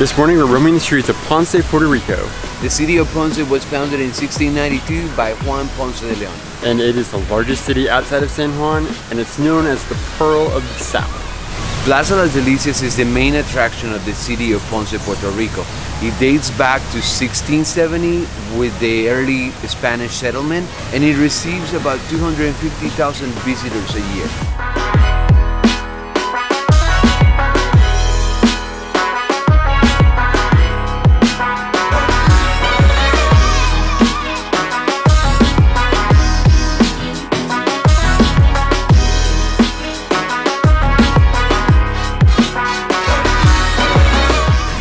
This morning we're roaming the streets of Ponce, Puerto Rico. The city of Ponce was founded in 1692 by Juan Ponce de Leon. And it is the largest city outside of San Juan, and it's known as the Pearl of the South. Plaza Las Delicias is the main attraction of the city of Ponce, Puerto Rico. It dates back to 1670 with the early Spanish settlement, and it receives about 250,000 visitors a year.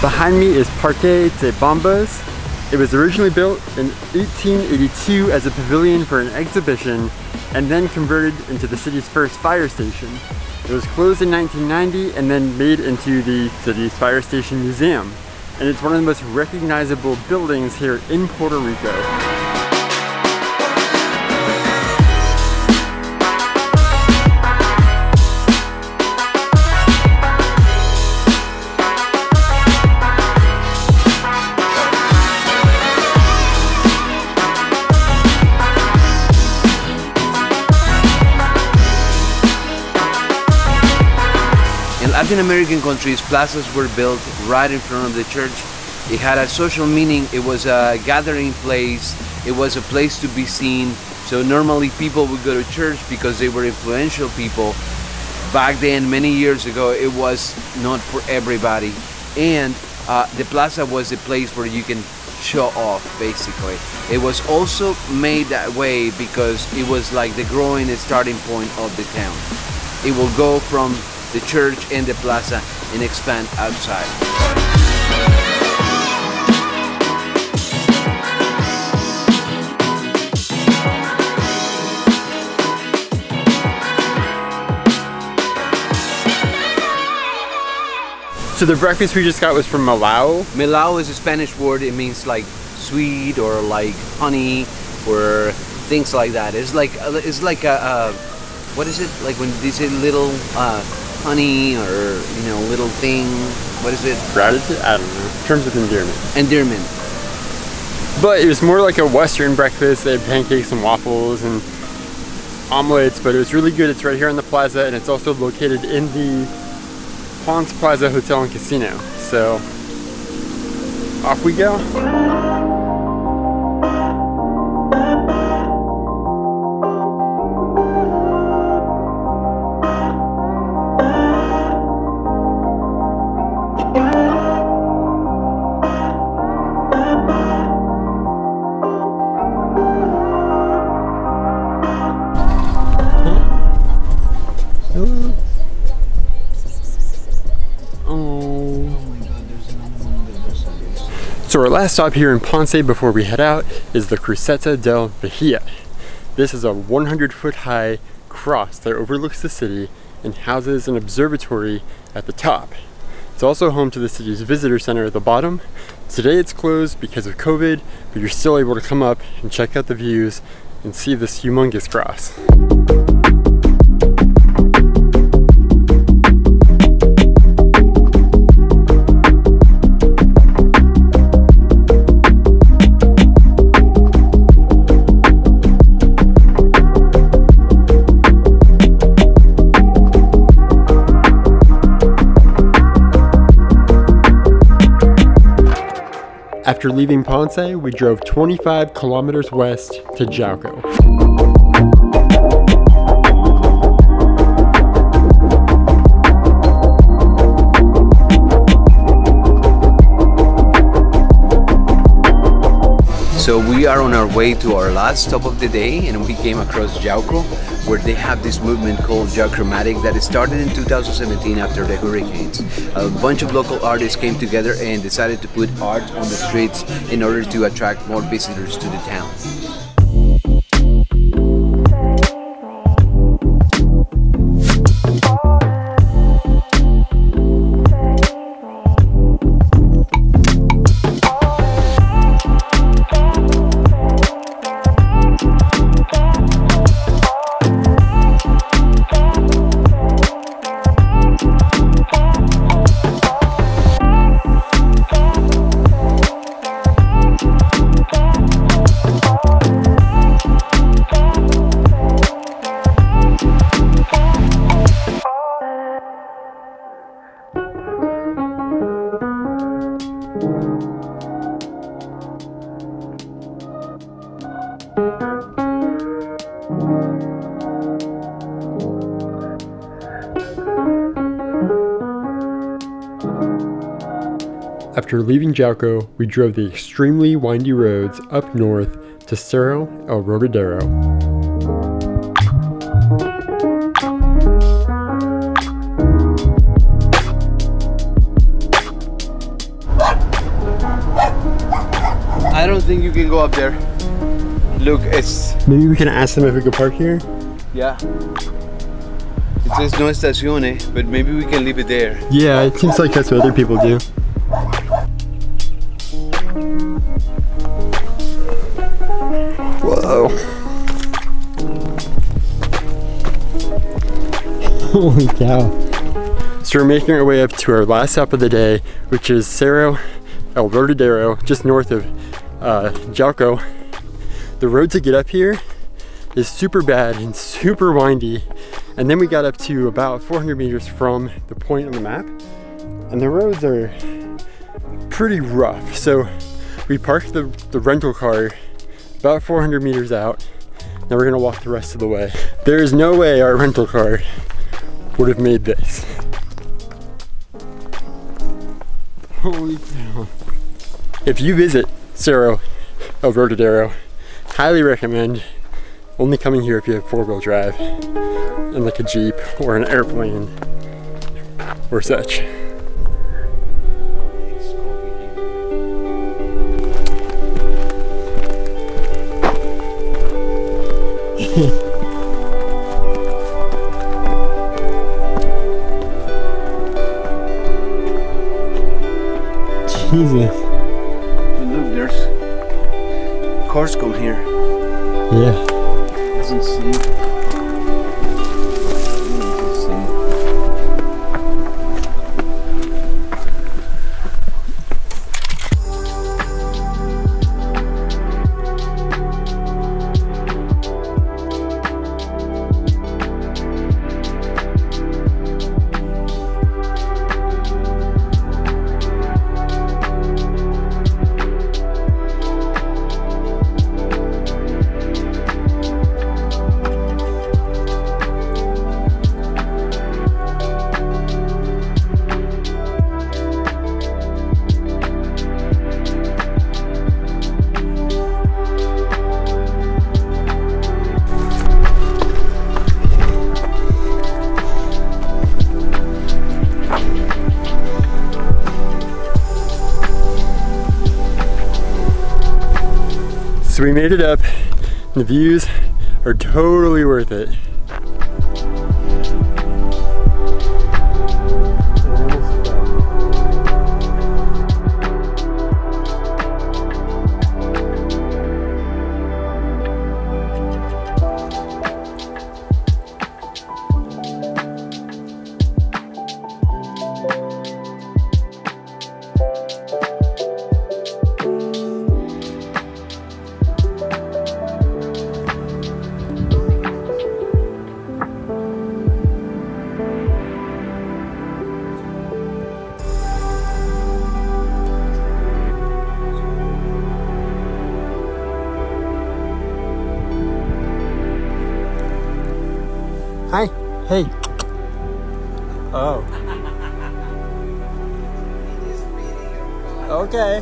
Behind me is Parque de Bombas. It was originally built in 1882 as a pavilion for an exhibition and then converted into the city's first fire station. It was closed in 1990 and then made into the city's fire station museum. And it's one of the most recognizable buildings here in Puerto Rico. Latin American countries, plazas were built right in front of the church. It had a social meaning. It was a gathering place. It was a place to be seen. So normally people would go to church because they were influential people. Back then, many years ago, it was not for everybody. And the plaza was a place where you can show off, basically. It was also made that way because it was like the growing starting point of the town. It will go from the church and the plaza and expand outside. So the breakfast we just got was from Mullaha. Mullaha is a Spanish word. It means like sweet or like honey or things like that. It's like a what is it? Like when they say little honey or, you know, little thing, what is it? Gratitude? I don't know. In terms of endearment. Endearment. But it was more like a Western breakfast. They had pancakes and waffles and omelets, but it was really good. It's right here on the plaza, and it's also located in the Ponce Plaza Hotel and Casino. So, off we go. So our last stop here in Ponce before we head out is the Cruceta del Vigía. This is a 100-foot high cross that overlooks the city and houses an observatory at the top. It's also home to the city's visitor center at the bottom. Today it's closed because of COVID, but you're still able to come up and check out the views and see this humongous cross. After leaving Ponce, we drove 25 kilometers west to Yauco. So we are on our way to our last stop of the day, and we came across Yauco, where they have this movement called Yaucromatic that started in 2017 after the hurricanes. A bunch of local artists came together and decided to put art on the streets in order to attract more visitors to the town. After leaving Yauco, we drove the extremely windy roads up north to Cerro El Rodadero. I don't think you can go up there. Look, it's... Maybe we can ask them if we could park here? Yeah. It says no estacione, but maybe we can leave it there. Yeah, it seems like that's what other people do. Whoa. Holy cow. So we're making our way up to our last stop of the day, which is Cerro El Rodadero, just north of Yauco. The road to get up here is super bad and super windy. And then we got up to about 400 meters from the point on the map. And the roads are pretty rough. So we parked the rental car about 400 meters out. Now we're gonna walk the rest of the way. There is no way our rental car would have made this. Holy cow. If you visit Cerro El Rodadero, highly recommend only coming here if you have four-wheel drive and like a Jeep or an airplane or such. Jesus. Look, there's cars come here. Yeah. Doesn't see. So we made it up, and the views are totally worth it. Hi. Hey. Oh. Okay.